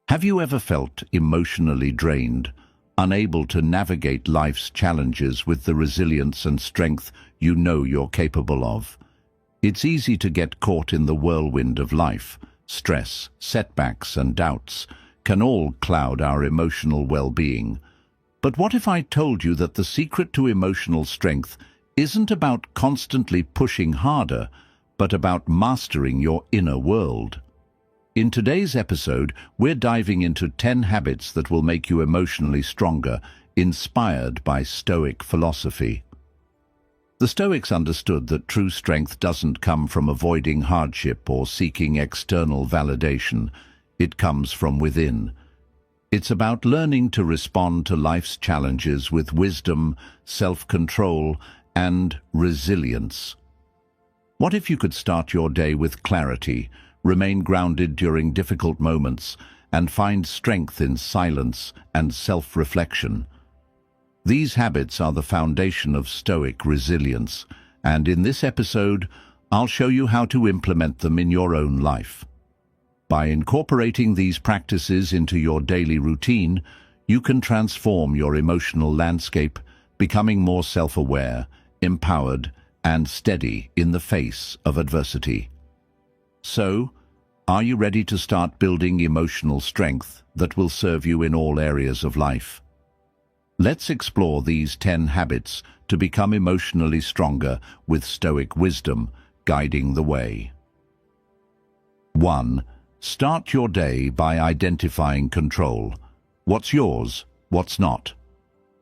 Have you ever felt emotionally drained, unable to navigate life's challenges with the resilience and strength you know you're capable of? It's easy to get caught in the whirlwind of life. Stress, setbacks, and doubts can all cloud our emotional well-being. But what if I told you that the secret to emotional strength isn't about constantly pushing harder, but about mastering your inner world? In today's episode, we're diving into 10 habits that will make you emotionally stronger, inspired by Stoic philosophy. The Stoics understood that true strength doesn't come from avoiding hardship or seeking external validation. It comes from within. It's about learning to respond to life's challenges with wisdom, self-control, and resilience. What if you could start your day with clarity, remain grounded during difficult moments, and find strength in silence and self-reflection? These habits are the foundation of Stoic resilience, and in this episode, I'll show you how to implement them in your own life. By incorporating these practices into your daily routine, you can transform your emotional landscape, becoming more self-aware, empowered, and steady in the face of adversity. So, are you ready to start building emotional strength that will serve you in all areas of life? Let's explore these 10 habits to become emotionally stronger with Stoic wisdom guiding the way. 1. Start your day by identifying control. What's yours, what's not?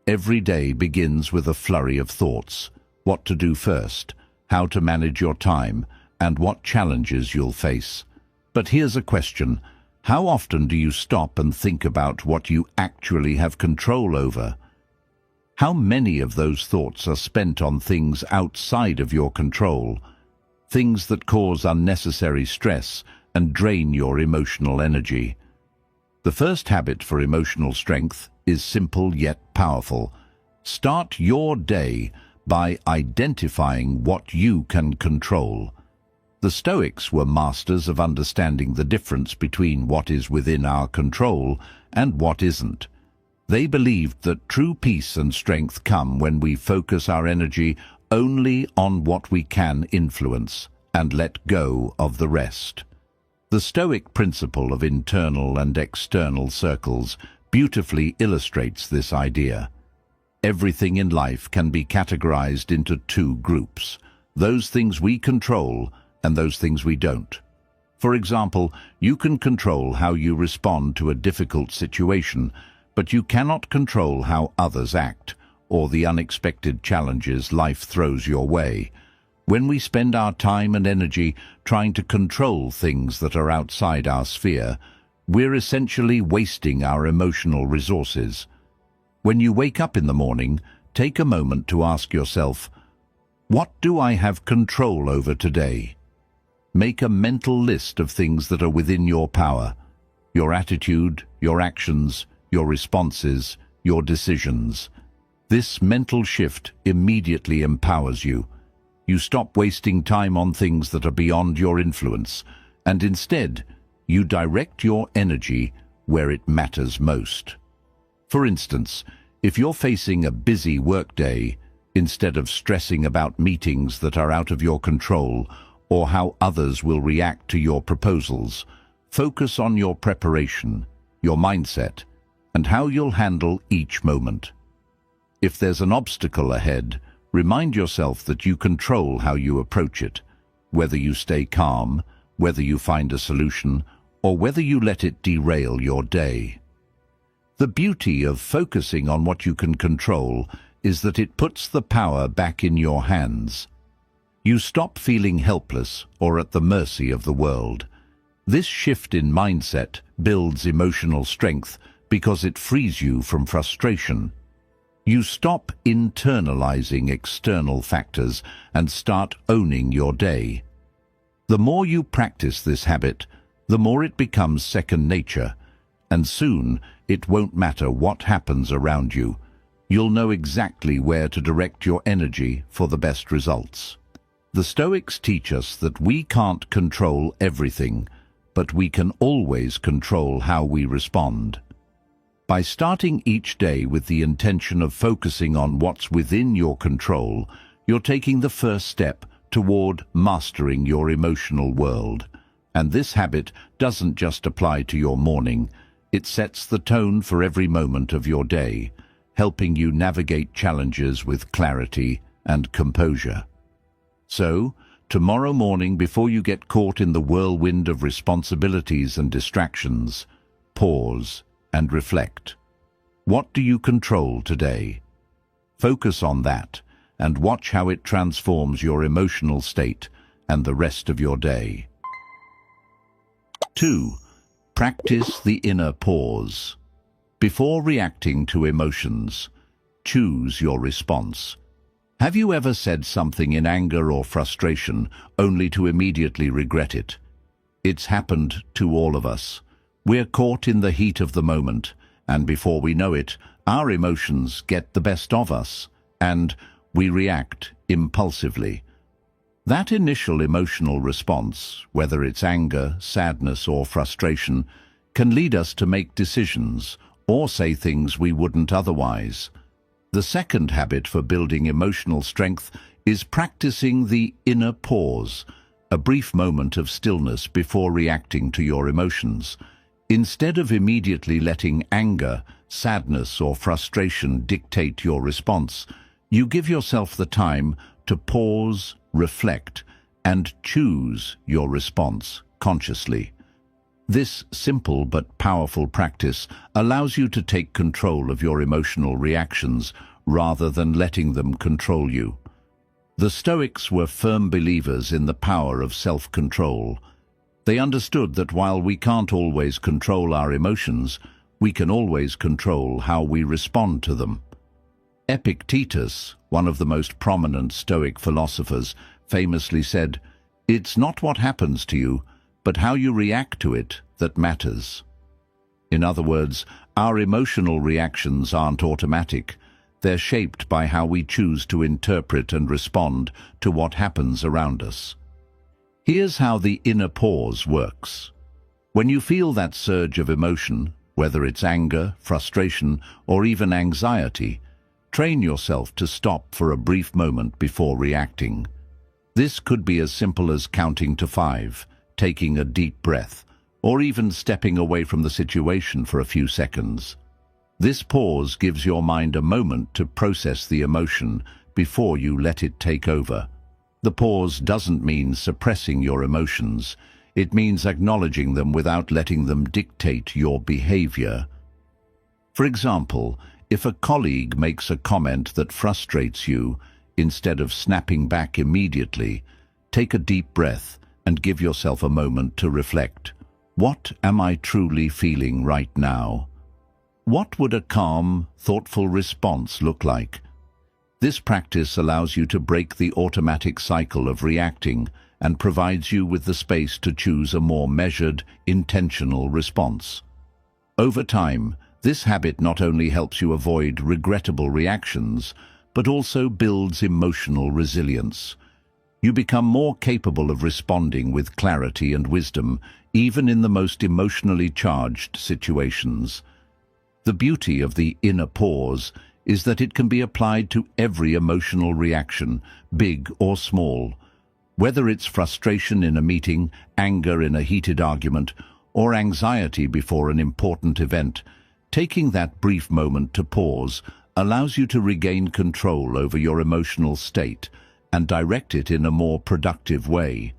Every day begins with a flurry of thoughts. What to do first, how to manage your time, and what challenges you'll face. But here's a question. How often do you stop and think about what you actually have control over? How many of those thoughts are spent on things outside of your control, things that cause unnecessary stress and drain your emotional energy? The first habit for emotional strength is simple yet powerful. Start your day by identifying what you can control. The Stoics were masters of understanding the difference between what is within our control and what isn't. They believed that true peace and strength come when we focus our energy only on what we can influence and let go of the rest. The Stoic principle of internal and external circles beautifully illustrates this idea. Everything in life can be categorized into two groups: those things we control and those things we don't. For example, you can control how you respond to a difficult situation, but you cannot control how others act or the unexpected challenges life throws your way. When we spend our time and energy trying to control things that are outside our sphere, we're essentially wasting our emotional resources. When you wake up in the morning, take a moment to ask yourself, what do I have control over today? Make a mental list of things that are within your power: your attitude, your actions, your responses, your decisions. This mental shift immediately empowers you. You stop wasting time on things that are beyond your influence, and instead, you direct your energy where it matters most. For instance, if you're facing a busy workday, instead of stressing about meetings that are out of your control or how others will react to your proposals, focus on your preparation, your mindset, and how you'll handle each moment. If there's an obstacle ahead, remind yourself that you control how you approach it, whether you stay calm, whether you find a solution, or whether you let it derail your day. The beauty of focusing on what you can control is that it puts the power back in your hands. You stop feeling helpless or at the mercy of the world. This shift in mindset builds emotional strength because it frees you from frustration. You stop internalizing external factors and start owning your day. The more you practice this habit, the more it becomes second nature, and soon it won't matter what happens around you. You'll know exactly where to direct your energy for the best results. The Stoics teach us that we can't control everything, but we can always control how we respond. By starting each day with the intention of focusing on what's within your control, you're taking the first step toward mastering your emotional world. And this habit doesn't just apply to your morning, it sets the tone for every moment of your day, helping you navigate challenges with clarity and composure. So, tomorrow morning, before you get caught in the whirlwind of responsibilities and distractions, pause and reflect. What do you control today? Focus on that and watch how it transforms your emotional state and the rest of your day. 2. Practice the inner pause. Before reacting to emotions, choose your response. Have you ever said something in anger or frustration only to immediately regret it? It's happened to all of us. We're caught in the heat of the moment, and before we know it, our emotions get the best of us, and we react impulsively. That initial emotional response, whether it's anger, sadness, or frustration, can lead us to make decisions or say things we wouldn't otherwise. The second habit for building emotional strength is practicing the inner pause, a brief moment of stillness before reacting to your emotions. Instead of immediately letting anger, sadness, or frustration dictate your response, you give yourself the time to pause, reflect, and choose your response consciously. This simple but powerful practice allows you to take control of your emotional reactions rather than letting them control you. The Stoics were firm believers in the power of self-control. They understood that while we can't always control our emotions, we can always control how we respond to them. Epictetus, one of the most prominent Stoic philosophers, famously said, "It's not what happens to you, but how you react to it that matters." In other words, our emotional reactions aren't automatic. They're shaped by how we choose to interpret and respond to what happens around us. Here's how the inner pause works. When you feel that surge of emotion, whether it's anger, frustration, or even anxiety, train yourself to stop for a brief moment before reacting. This could be as simple as counting to 5, taking a deep breath, or even stepping away from the situation for a few seconds. This pause gives your mind a moment to process the emotion before you let it take over. The pause doesn't mean suppressing your emotions. It means acknowledging them without letting them dictate your behavior. For example, if a colleague makes a comment that frustrates you, instead of snapping back immediately, take a deep breath and give yourself a moment to reflect. What am I truly feeling right now? What would a calm, thoughtful response look like? This practice allows you to break the automatic cycle of reacting and provides you with the space to choose a more measured, intentional response. Over time, this habit not only helps you avoid regrettable reactions, but also builds emotional resilience. You become more capable of responding with clarity and wisdom, even in the most emotionally charged situations. The beauty of the inner pause is that it can be applied to every emotional reaction, big or small. Whether it's frustration in a meeting, anger in a heated argument, or anxiety before an important event, taking that brief moment to pause allows you to regain control over your emotional state and direct it in a more productive way.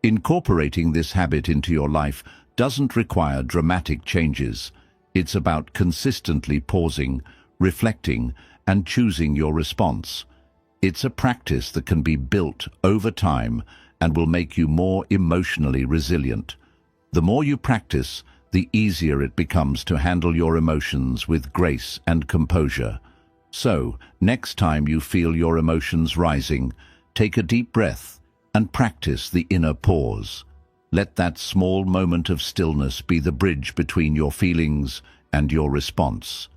Incorporating this habit into your life doesn't require dramatic changes. It's about consistently pausing, reflecting, and choosing your response. It's a practice that can be built over time and will make you more emotionally resilient. The more you practice, the easier it becomes to handle your emotions with grace and composure. So, next time you feel your emotions rising, take a deep breath and practice the inner pause. Let that small moment of stillness be the bridge between your feelings and your response.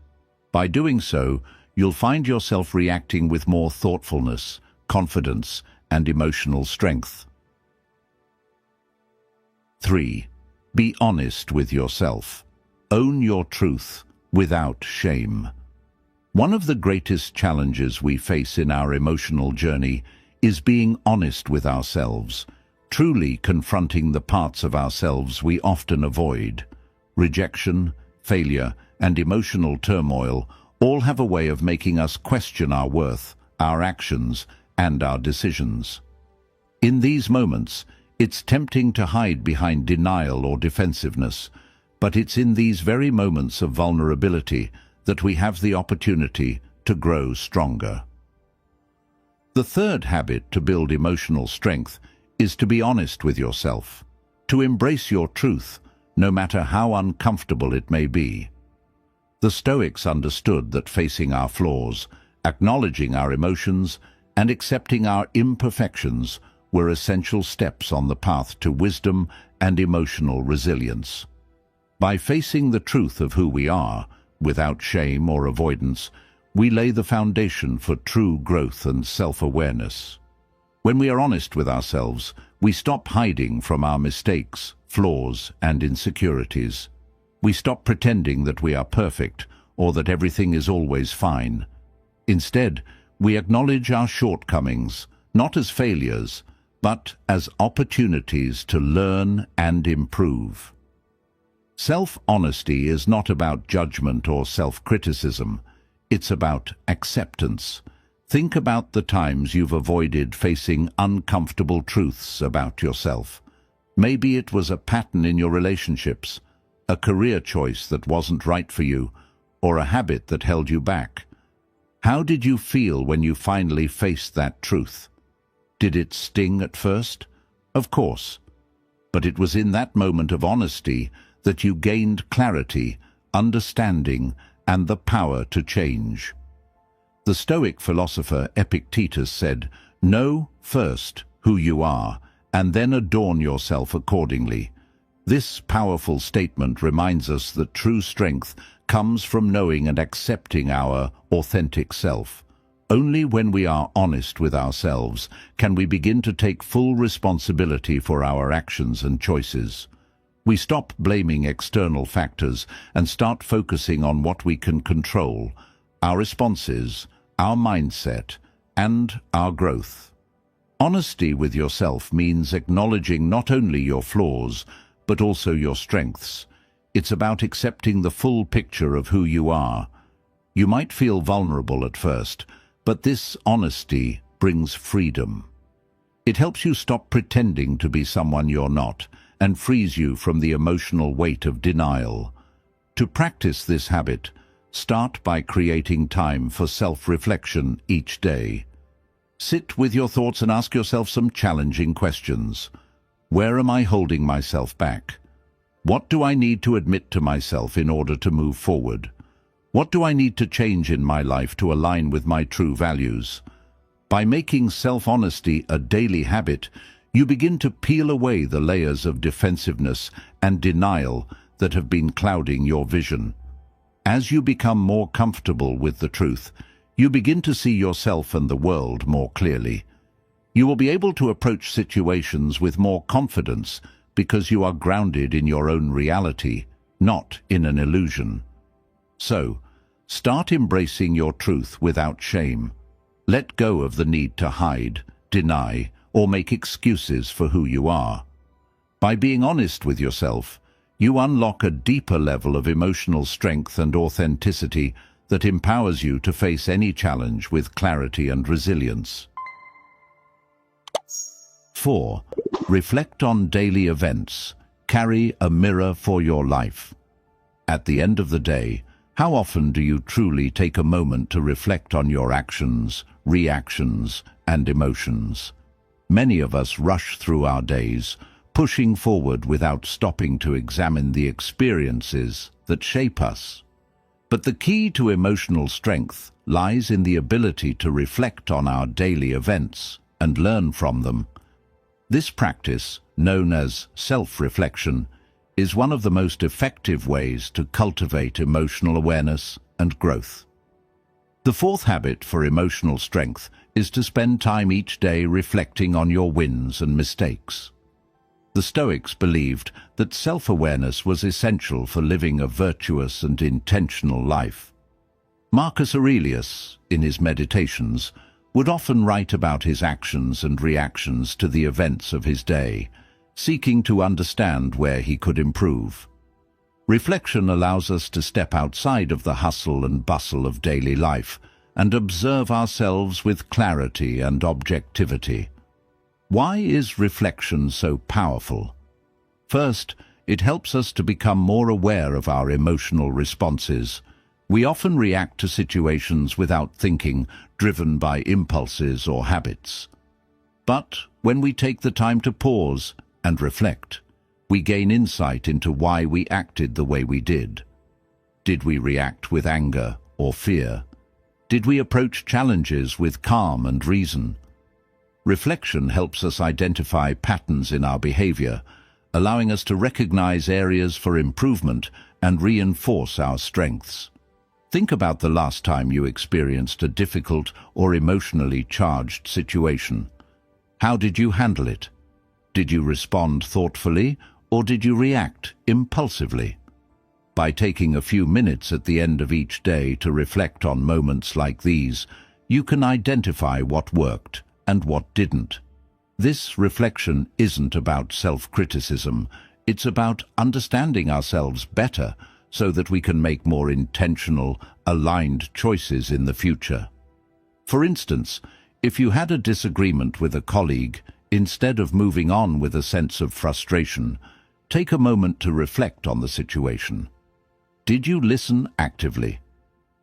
By doing so, you'll find yourself reacting with more thoughtfulness, confidence, and emotional strength. 3. Be honest with yourself. Own your truth without shame. One of the greatest challenges we face in our emotional journey is being honest with ourselves, truly confronting the parts of ourselves we often avoid. Rejection, failure, and emotional turmoil all have a way of making us question our worth, our actions, and our decisions. In these moments, it's tempting to hide behind denial or defensiveness, but it's in these very moments of vulnerability that we have the opportunity to grow stronger. The third habit to build emotional strength is to be honest with yourself, to embrace your truth, no matter how uncomfortable it may be. The Stoics understood that facing our flaws, acknowledging our emotions, and accepting our imperfections were essential steps on the path to wisdom and emotional resilience. By facing the truth of who we are, without shame or avoidance, we lay the foundation for true growth and self-awareness. When we are honest with ourselves, we stop hiding from our mistakes, flaws, and insecurities. We stop pretending that we are perfect or that everything is always fine. Instead, we acknowledge our shortcomings, not as failures, but as opportunities to learn and improve. Self-honesty is not about judgment or self-criticism. It's about acceptance. Think about the times you've avoided facing uncomfortable truths about yourself. Maybe it was a pattern in your relationships, a career choice that wasn't right for you, or a habit that held you back. How did you feel when you finally faced that truth? Did it sting at first? Of course. But it was in that moment of honesty that you gained clarity, understanding, and the power to change. The Stoic philosopher Epictetus said, "Know first who you are, and then adorn yourself accordingly." This powerful statement reminds us that true strength comes from knowing and accepting our authentic self. Only when we are honest with ourselves can we begin to take full responsibility for our actions and choices. We stop blaming external factors and start focusing on what we can control, our responses, our mindset, and our growth. Honesty with yourself means acknowledging not only your flaws, but also your strengths. It's about accepting the full picture of who you are. You might feel vulnerable at first, but this honesty brings freedom. It helps you stop pretending to be someone you're not and frees you from the emotional weight of denial. To practice this habit, start by creating time for self-reflection each day. Sit with your thoughts and ask yourself some challenging questions. Where am I holding myself back? What do I need to admit to myself in order to move forward? What do I need to change in my life to align with my true values? By making self-honesty a daily habit, you begin to peel away the layers of defensiveness and denial that have been clouding your vision. As you become more comfortable with the truth, you begin to see yourself and the world more clearly. You will be able to approach situations with more confidence because you are grounded in your own reality, not in an illusion. So, start embracing your truth without shame. Let go of the need to hide, deny, or make excuses for who you are. By being honest with yourself, you unlock a deeper level of emotional strength and authenticity that empowers you to face any challenge with clarity and resilience. 4. Reflect on daily events. Carry a mirror for your life. At the end of the day, how often do you truly take a moment to reflect on your actions, reactions, and emotions? Many of us rush through our days, pushing forward without stopping to examine the experiences that shape us. But the key to emotional strength lies in the ability to reflect on our daily events and learn from them. This practice, known as self-reflection, is one of the most effective ways to cultivate emotional awareness and growth. The fourth habit for emotional strength is to spend time each day reflecting on your wins and mistakes. The Stoics believed that self-awareness was essential for living a virtuous and intentional life. Marcus Aurelius, in his Meditations, would often write about his actions and reactions to the events of his day, seeking to understand where he could improve. Reflection allows us to step outside of the hustle and bustle of daily life and observe ourselves with clarity and objectivity. Why is reflection so powerful? First, it helps us to become more aware of our emotional responses. We often react to situations without thinking, driven by impulses or habits. But when we take the time to pause and reflect, we gain insight into why we acted the way we did. Did we react with anger or fear? Did we approach challenges with calm and reason? Reflection helps us identify patterns in our behavior, allowing us to recognize areas for improvement and reinforce our strengths. Think about the last time you experienced a difficult or emotionally charged situation. How did you handle it? Did you respond thoughtfully, or did you react impulsively? By taking a few minutes at the end of each day to reflect on moments like these, you can identify what worked and what didn't. This reflection isn't about self-criticism. It's about understanding ourselves better so that we can make more intentional, aligned choices in the future. For instance, if you had a disagreement with a colleague, instead of moving on with a sense of frustration, take a moment to reflect on the situation. Did you listen actively?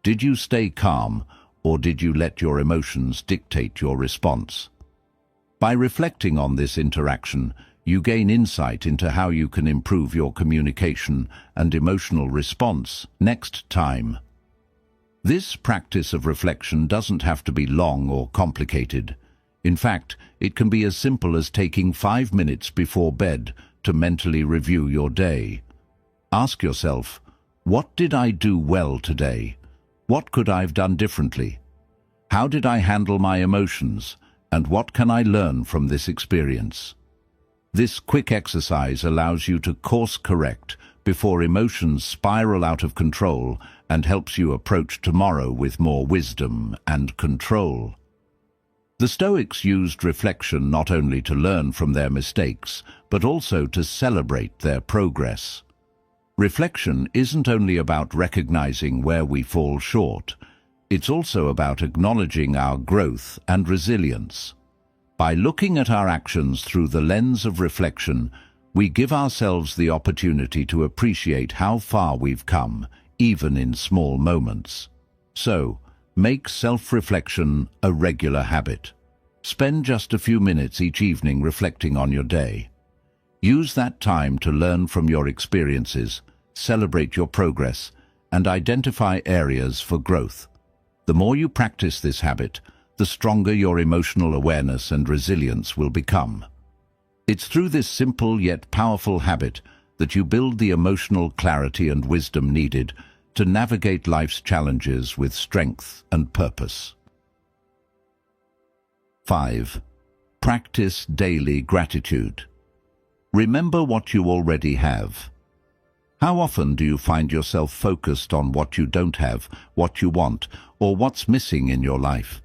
Did you stay calm, or did you let your emotions dictate your response? By reflecting on this interaction, you gain insight into how you can improve your communication and emotional response next time. This practice of reflection doesn't have to be long or complicated. In fact, it can be as simple as taking 5 minutes before bed to mentally review your day. Ask yourself, what did I do well today? What could I have done differently? How did I handle my emotions? And what can I learn from this experience? This quick exercise allows you to course correct before emotions spiral out of control and helps you approach tomorrow with more wisdom and control. The Stoics used reflection not only to learn from their mistakes, but also to celebrate their progress. Reflection isn't only about recognizing where we fall short, it's also about acknowledging our growth and resilience. By looking at our actions through the lens of reflection, we give ourselves the opportunity to appreciate how far we've come, even in small moments. So, make self-reflection a regular habit. Spend just a few minutes each evening reflecting on your day. Use that time to learn from your experiences, celebrate your progress, and identify areas for growth. The more you practice this habit, the stronger your emotional awareness and resilience will become. It's through this simple yet powerful habit that you build the emotional clarity and wisdom needed to navigate life's challenges with strength and purpose. 5. Practice daily gratitude. Remember what you already have. How often do you find yourself focused on what you don't have, what you want, or what's missing in your life?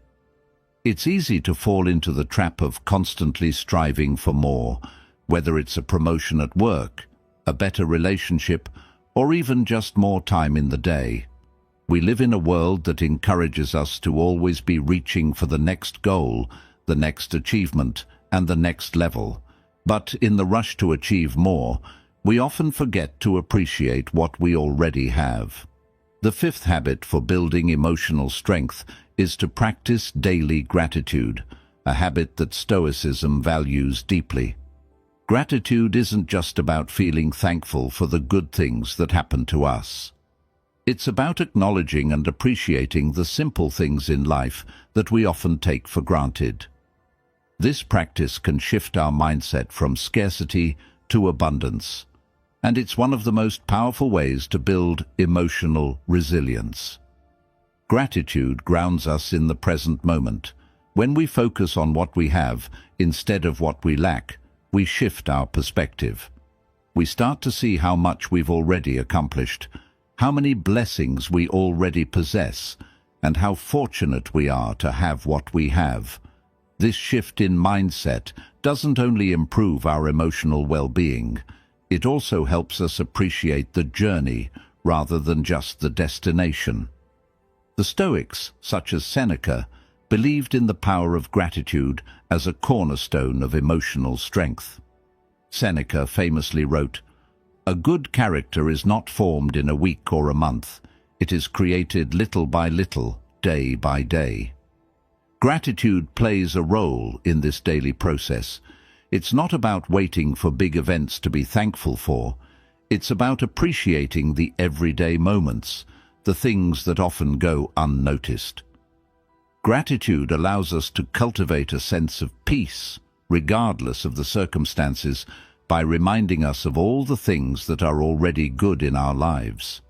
It's easy to fall into the trap of constantly striving for more, whether it's a promotion at work, a better relationship, or even just more time in the day. We live in a world that encourages us to always be reaching for the next goal, the next achievement, and the next level. But in the rush to achieve more, we often forget to appreciate what we already have. The 5th habit for building emotional strength is to practice daily gratitude, a habit that Stoicism values deeply. Gratitude isn't just about feeling thankful for the good things that happen to us. It's about acknowledging and appreciating the simple things in life that we often take for granted. This practice can shift our mindset from scarcity to abundance, and it's one of the most powerful ways to build emotional resilience. Gratitude grounds us in the present moment. When we focus on what we have instead of what we lack, we shift our perspective. We start to see how much we've already accomplished, how many blessings we already possess, and how fortunate we are to have what we have. This shift in mindset doesn't only improve our emotional well-being, it also helps us appreciate the journey rather than just the destination. The Stoics, such as Seneca, believed in the power of gratitude as a cornerstone of emotional strength. Seneca famously wrote, "A good character is not formed in a week or a month. It is created little by little, day by day." Gratitude plays a role in this daily process. It's not about waiting for big events to be thankful for. It's about appreciating the everyday moments, the things that often go unnoticed. Gratitude allows us to cultivate a sense of peace, regardless of the circumstances, by reminding us of all the things that are already good in our lives.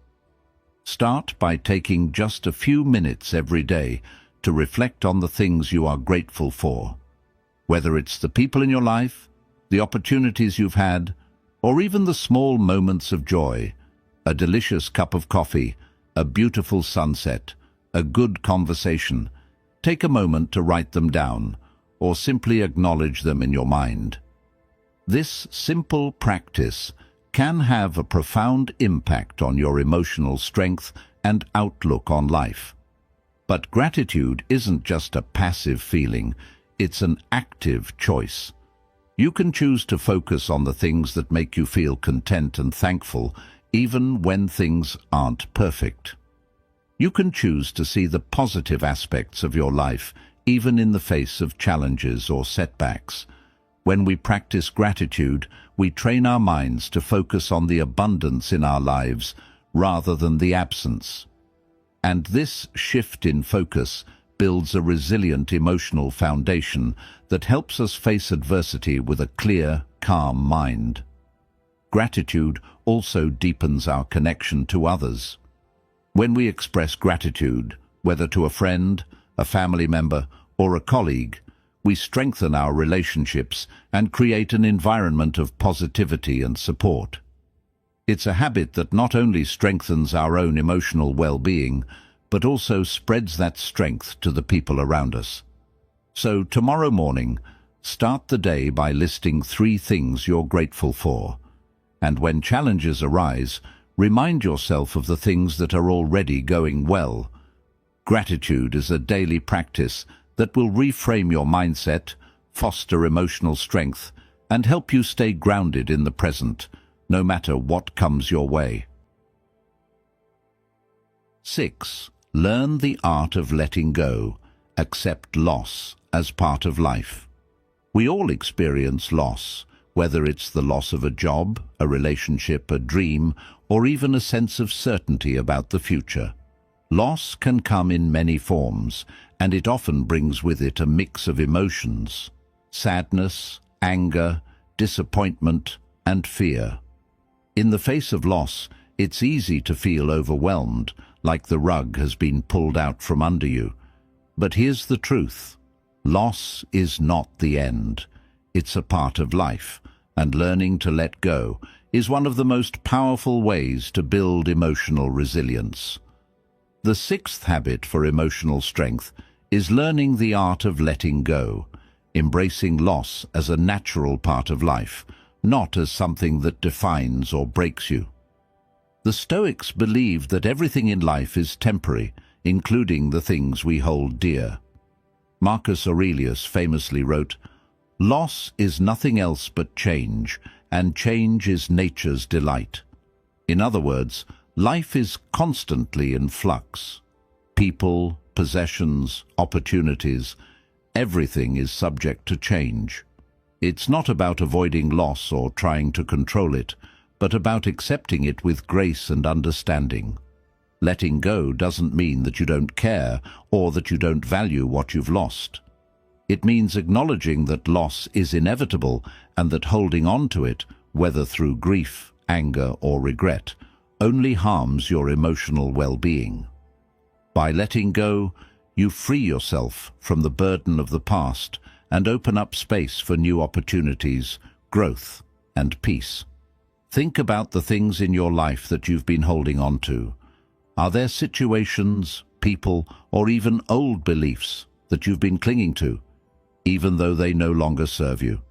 Start by taking just a few minutes every day to reflect on the things you are grateful for. Whether it's the people in your life, the opportunities you've had, or even the small moments of joy, a delicious cup of coffee, a beautiful sunset, a good conversation, take a moment to write them down, or simply acknowledge them in your mind. This simple practice can have a profound impact on your emotional strength and outlook on life. But gratitude isn't just a passive feeling, it's an active choice. You can choose to focus on the things that make you feel content and thankful, even when things aren't perfect. You can choose to see the positive aspects of your life, even in the face of challenges or setbacks. When we practice gratitude, we train our minds to focus on the abundance in our lives rather than the absence. And this shift in focus builds a resilient emotional foundation that helps us face adversity with a clear, calm mind. Gratitude also deepens our connection to others. When we express gratitude, whether to a friend, a family member, or a colleague, we strengthen our relationships and create an environment of positivity and support. It's a habit that not only strengthens our own emotional well-being, but also spreads that strength to the people around us. So tomorrow morning, start the day by listing 3 things you're grateful for. And when challenges arise, remind yourself of the things that are already going well. Gratitude is a daily practice that will reframe your mindset, foster emotional strength, and help you stay grounded in the present, no matter what comes your way. 6. Learn the art of letting go. Accept loss as part of life. We all experience loss, whether it's the loss of a job, a relationship, a dream, or even a sense of certainty about the future. Loss can come in many forms, and it often brings with it a mix of emotions: sadness, anger, disappointment, and fear. In the face of loss, it's easy to feel overwhelmed, like the rug has been pulled out from under you. But here's the truth. Loss is not the end. It's a part of life, and learning to let go is one of the most powerful ways to build emotional resilience. The 6th habit for emotional strength is learning the art of letting go, embracing loss as a natural part of life, not as something that defines or breaks you. The Stoics believed that everything in life is temporary, including the things we hold dear. Marcus Aurelius famously wrote, "Loss is nothing else but change, and change is nature's delight." In other words, life is constantly in flux. People, possessions, opportunities, everything is subject to change. It's not about avoiding loss or trying to control it, but about accepting it with grace and understanding. Letting go doesn't mean that you don't care or that you don't value what you've lost. It means acknowledging that loss is inevitable and that holding on to it, whether through grief, anger, or regret, only harms your emotional well-being. By letting go, you free yourself from the burden of the past and open up space for new opportunities, growth, and peace. Think about the things in your life that you've been holding on to. Are there situations, people, or even old beliefs that you've been clinging to, even though they no longer serve you?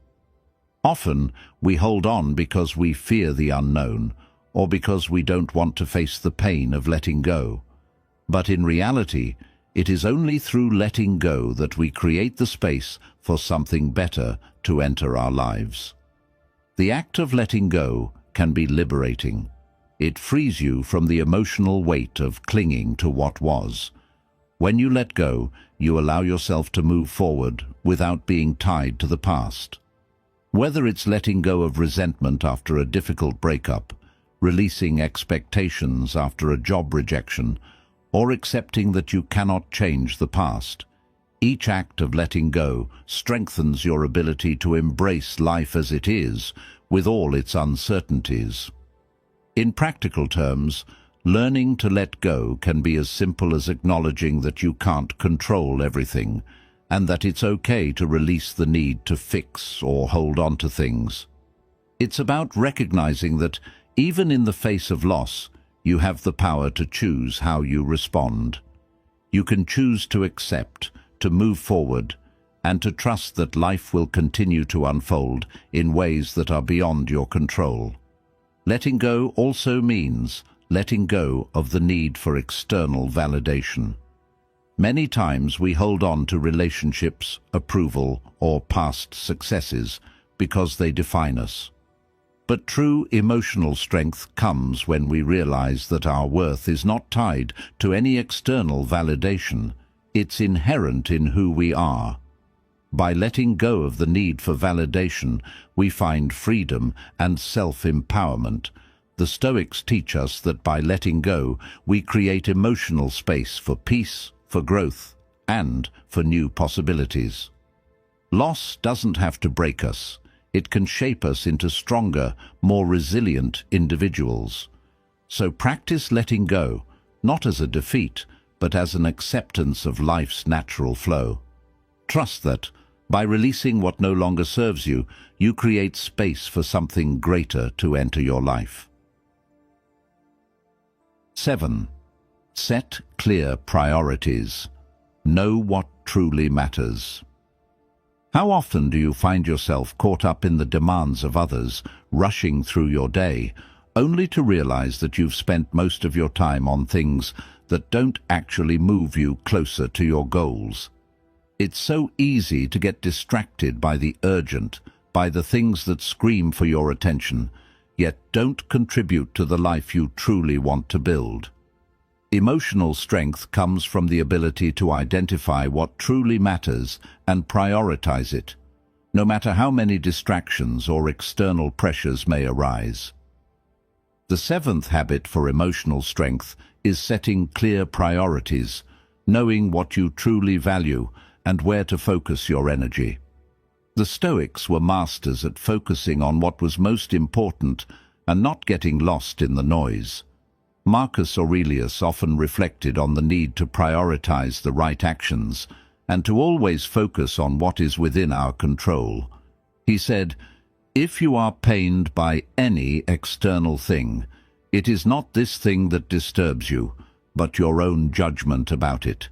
Often, we hold on because we fear the unknown, or because we don't want to face the pain of letting go. But in reality, it is only through letting go that we create the space for something better to enter our lives. The act of letting go can be liberating. It frees you from the emotional weight of clinging to what was. When you let go, you allow yourself to move forward without being tied to the past. Whether it's letting go of resentment after a difficult breakup, releasing expectations after a job rejection, or accepting that you cannot change the past, each act of letting go strengthens your ability to embrace life as it is, with all its uncertainties. In practical terms, learning to let go can be as simple as acknowledging that you can't control everything, and that it's okay to release the need to fix or hold on to things. It's about recognizing that, even in the face of loss, you have the power to choose how you respond. You can choose to accept, to move forward, and to trust that life will continue to unfold in ways that are beyond your control. Letting go also means letting go of the need for external validation. Many times we hold on to relationships, approval, or past successes because they define us. But true emotional strength comes when we realize that our worth is not tied to any external validation. It's inherent in who we are. By letting go of the need for validation, we find freedom and self-empowerment. The Stoics teach us that by letting go, we create emotional space for peace, for growth, and for new possibilities. Loss doesn't have to break us. It can shape us into stronger, more resilient individuals. So practice letting go, not as a defeat, but as an acceptance of life's natural flow. Trust that, by releasing what no longer serves you, you create space for something greater to enter your life. 7. Set clear priorities. Know what truly matters. How often do you find yourself caught up in the demands of others, rushing through your day, only to realize that you've spent most of your time on things that don't actually move you closer to your goals? It's so easy to get distracted by the urgent, by the things that scream for your attention, yet don't contribute to the life you truly want to build. Emotional strength comes from the ability to identify what truly matters and prioritize it, no matter how many distractions or external pressures may arise. The 7th habit for emotional strength is setting clear priorities, knowing what you truly value and where to focus your energy. The Stoics were masters at focusing on what was most important and not getting lost in the noise. Marcus Aurelius often reflected on the need to prioritize the right actions and to always focus on what is within our control. He said, "If you are pained by any external thing, it is not this thing that disturbs you, but your own judgment about it."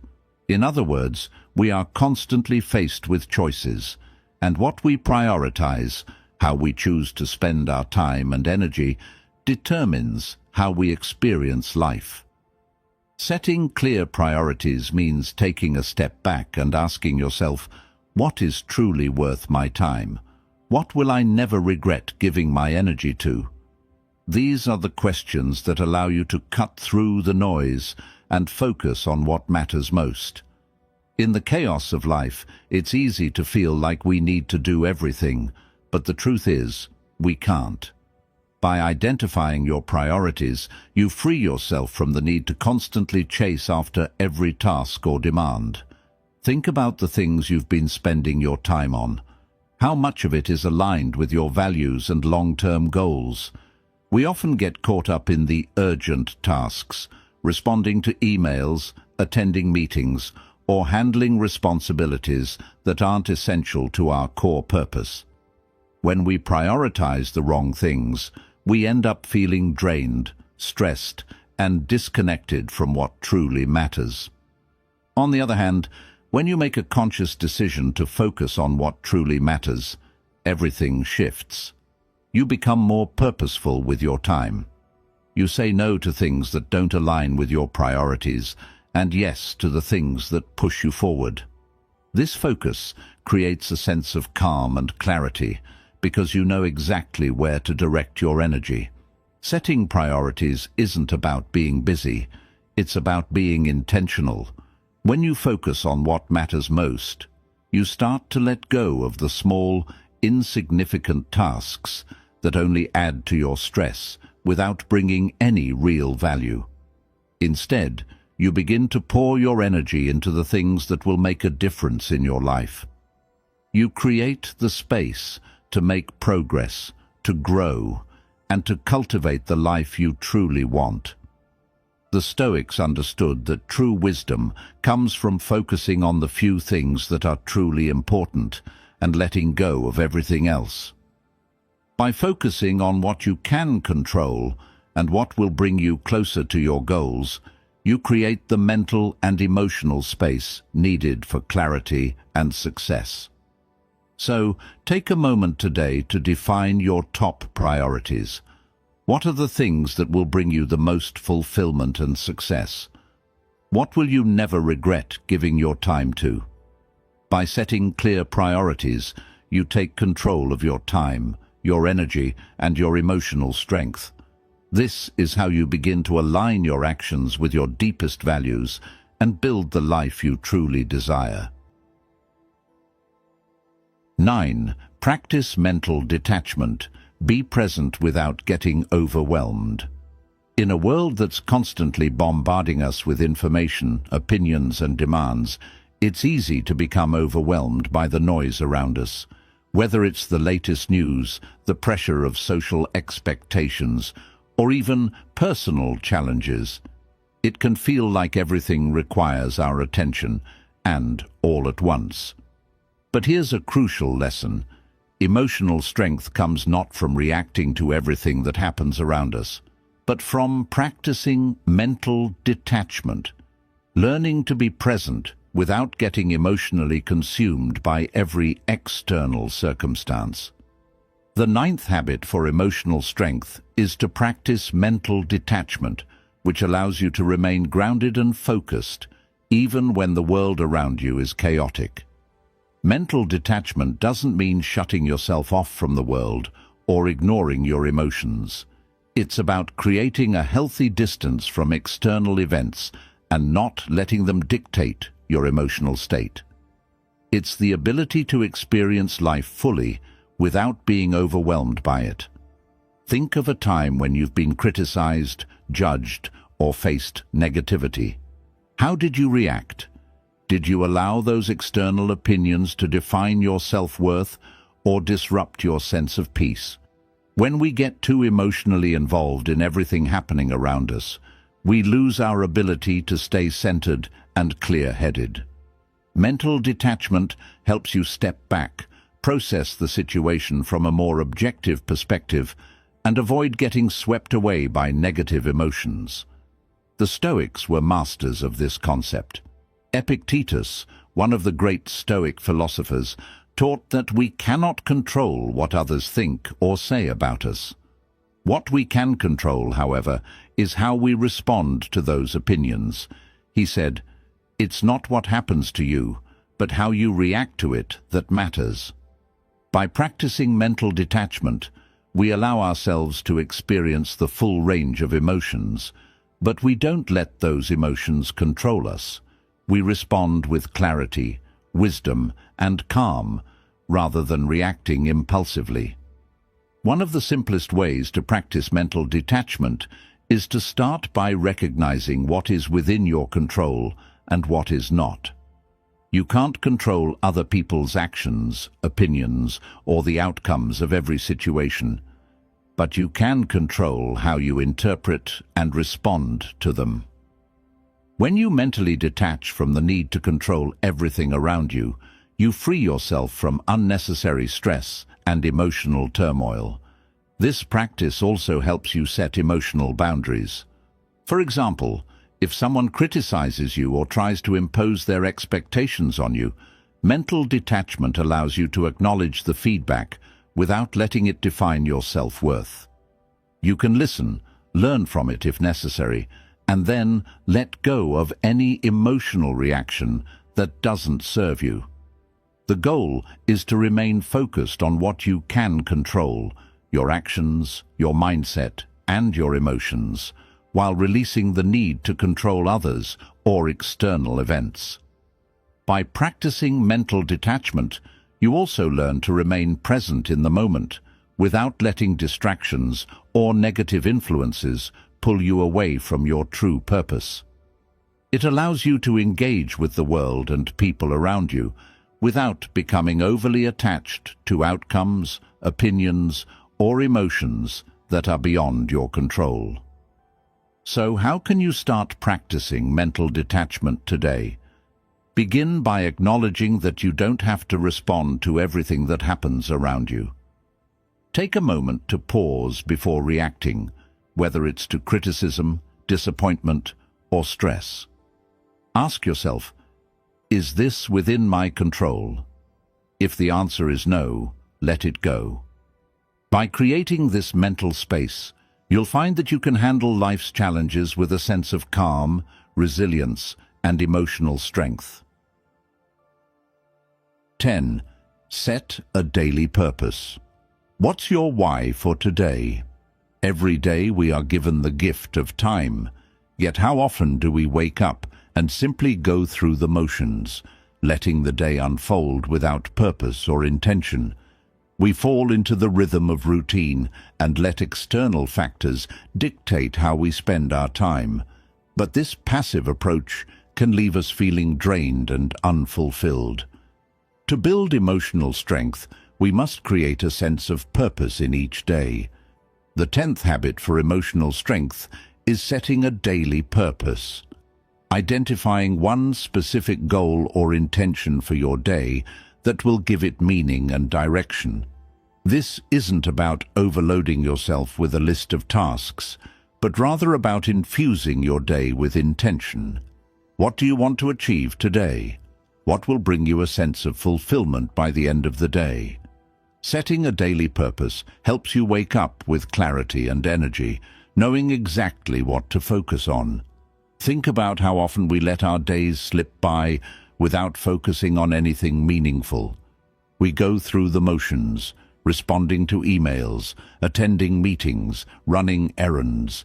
In other words, we are constantly faced with choices, and what we prioritize, how we choose to spend our time and energy, determines how we experience life. Setting clear priorities means taking a step back and asking yourself, what is truly worth my time? What will I never regret giving my energy to? These are the questions that allow you to cut through the noise and focus on what matters most. In the chaos of life, it's easy to feel like we need to do everything, but the truth is, we can't. By identifying your priorities, you free yourself from the need to constantly chase after every task or demand. Think about the things you've been spending your time on. How much of it is aligned with your values and long-term goals? We often get caught up in the urgent tasks, responding to emails, attending meetings, or handling responsibilities that aren't essential to our core purpose. When we prioritize the wrong things, we end up feeling drained, stressed, and disconnected from what truly matters. On the other hand, when you make a conscious decision to focus on what truly matters, everything shifts. You become more purposeful with your time. You say no to things that don't align with your priorities, and yes to the things that push you forward. This focus creates a sense of calm and clarity because you know exactly where to direct your energy. Setting priorities isn't about being busy, it's about being intentional. When you focus on what matters most, you start to let go of the small, insignificant tasks that only add to your stress without bringing any real value. Instead, you begin to pour your energy into the things that will make a difference in your life. You create the space to make progress, to grow, and to cultivate the life you truly want. The Stoics understood that true wisdom comes from focusing on the few things that are truly important and letting go of everything else. By focusing on what you can control and what will bring you closer to your goals, you create the mental and emotional space needed for clarity and success. So, take a moment today to define your top priorities. What are the things that will bring you the most fulfillment and success? What will you never regret giving your time to? By setting clear priorities, you take control of your time, your energy, and your emotional strength. This is how you begin to align your actions with your deepest values and build the life you truly desire. 9. Practice mental detachment. Be present without getting overwhelmed. In a world that's constantly bombarding us with information, opinions, and demands, it's easy to become overwhelmed by the noise around us. Whether it's the latest news, the pressure of social expectations, or even personal challenges, it can feel like everything requires our attention, and all at once. But here's a crucial lesson. Emotional strength comes not from reacting to everything that happens around us, but from practicing mental detachment, learning to be present without getting emotionally consumed by every external circumstance. The 9th habit for emotional strength is to practice mental detachment, which allows you to remain grounded and focused, even when the world around you is chaotic. Mental detachment doesn't mean shutting yourself off from the world or ignoring your emotions. It's about creating a healthy distance from external events and not letting them dictate your emotional state. It's the ability to experience life fully without being overwhelmed by it. Think of a time when you've been criticized, judged, or faced negativity. How did you react? Did you allow those external opinions to define your self-worth or disrupt your sense of peace? When we get too emotionally involved in everything happening around us, we lose our ability to stay centered and clear-headed. Mental detachment helps you step back, process the situation from a more objective perspective, and avoid getting swept away by negative emotions. The Stoics were masters of this concept. Epictetus, one of the great Stoic philosophers, taught that we cannot control what others think or say about us. What we can control, however, is how we respond to those opinions. He said, "It's not what happens to you, but how you react to it that matters." By practicing mental detachment, we allow ourselves to experience the full range of emotions, but we don't let those emotions control us. We respond with clarity, wisdom, and calm, rather than reacting impulsively. One of the simplest ways to practice mental detachment is to start by recognizing what is within your control and what is not. You can't control other people's actions, opinions, or the outcomes of every situation, but you can control how you interpret and respond to them. When you mentally detach from the need to control everything around you, you free yourself from unnecessary stress and emotional turmoil. This practice also helps you set emotional boundaries. For example, if someone criticizes you or tries to impose their expectations on you, mental detachment allows you to acknowledge the feedback without letting it define your self-worth. You can listen, learn from it if necessary, and then let go of any emotional reaction that doesn't serve you. The goal is to remain focused on what you can control, your actions, your mindset, and your emotions, while releasing the need to control others or external events. By practicing mental detachment, you also learn to remain present in the moment, without letting distractions or negative influences pull you away from your true purpose. It allows you to engage with the world and people around you, without becoming overly attached to outcomes, opinions, or emotions that are beyond your control. So how can you start practicing mental detachment today? Begin by acknowledging that you don't have to respond to everything that happens around you. Take a moment to pause before reacting, whether it's to criticism, disappointment, or stress. Ask yourself, is this within my control? If the answer is no, let it go. By creating this mental space, you'll find that you can handle life's challenges with a sense of calm, resilience, and emotional strength. 10. Set a daily purpose. What's your why for today? Every day we are given the gift of time, yet how often do we wake up and simply go through the motions, letting the day unfold without purpose or intention? We fall into the rhythm of routine and let external factors dictate how we spend our time. But this passive approach can leave us feeling drained and unfulfilled. To build emotional strength, we must create a sense of purpose in each day. The 10th habit for emotional strength is setting a daily purpose. Identifying one specific goal or intention for your day that will give it meaning and direction. This isn't about overloading yourself with a list of tasks, but rather about infusing your day with intention. What do you want to achieve today? What will bring you a sense of fulfillment by the end of the day? Setting a daily purpose helps you wake up with clarity and energy, knowing exactly what to focus on. Think about how often we let our days slip by without focusing on anything meaningful. We go through the motions, responding to emails, attending meetings, running errands.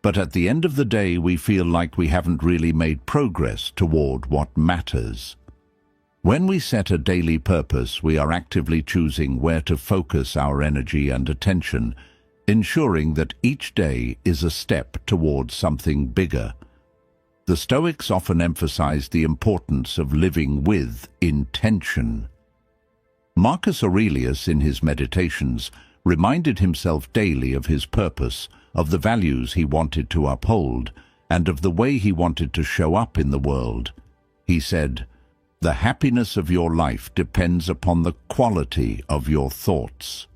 But at the end of the day, we feel like we haven't really made progress toward what matters. When we set a daily purpose, we are actively choosing where to focus our energy and attention, ensuring that each day is a step towards something bigger. The Stoics often emphasize the importance of living with intention. Marcus Aurelius, in his Meditations, reminded himself daily of his purpose, of the values he wanted to uphold, and of the way he wanted to show up in the world. He said, "The happiness of your life depends upon the quality of your thoughts."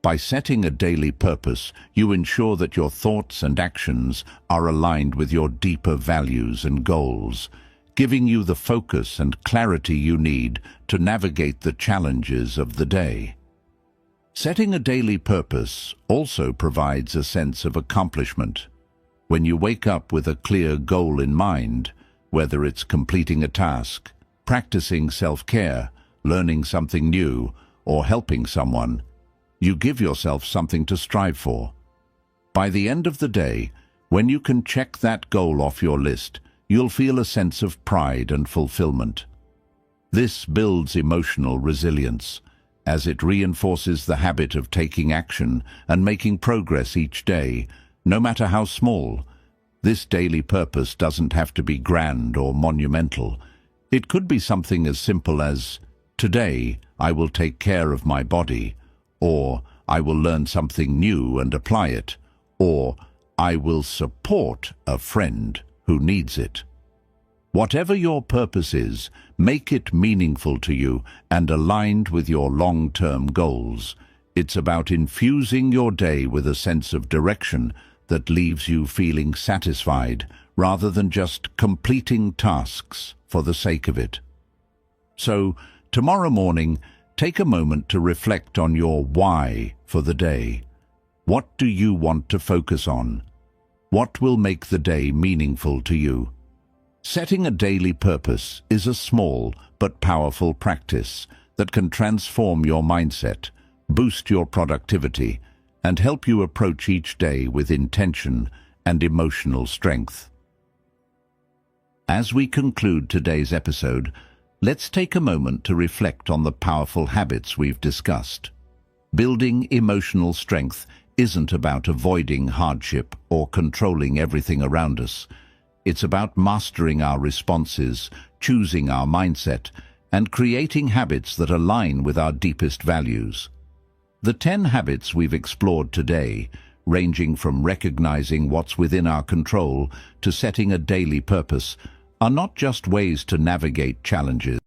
By setting a daily purpose, you ensure that your thoughts and actions are aligned with your deeper values and goals, giving you the focus and clarity you need to navigate the challenges of the day. Setting a daily purpose also provides a sense of accomplishment. When you wake up with a clear goal in mind, whether it's completing a task, practicing self-care, learning something new, or helping someone, you give yourself something to strive for. By the end of the day, when you can check that goal off your list, you'll feel a sense of pride and fulfillment. This builds emotional resilience, as it reinforces the habit of taking action and making progress each day, no matter how small. This daily purpose doesn't have to be grand or monumental. It could be something as simple as, "Today I will take care of my body," or "I will learn something new and apply it," or "I will support a friend who needs it." Whatever your purpose is, make it meaningful to you and aligned with your long-term goals. It's about infusing your day with a sense of direction that leaves you feeling satisfied rather than just completing tasks for the sake of it. So, tomorrow morning, take a moment to reflect on your why for the day. What do you want to focus on? What will make the day meaningful to you? Setting a daily purpose is a small but powerful practice that can transform your mindset, boost your productivity, and help you approach each day with intention and emotional strength. As we conclude today's episode, let's take a moment to reflect on the powerful habits we've discussed. Building emotional strength isn't about avoiding hardship or controlling everything around us. It's about mastering our responses, choosing our mindset, and creating habits that align with our deepest values. The 10 habits we've explored today, ranging from recognizing what's within our control to setting a daily purpose, are not just ways to navigate challenges.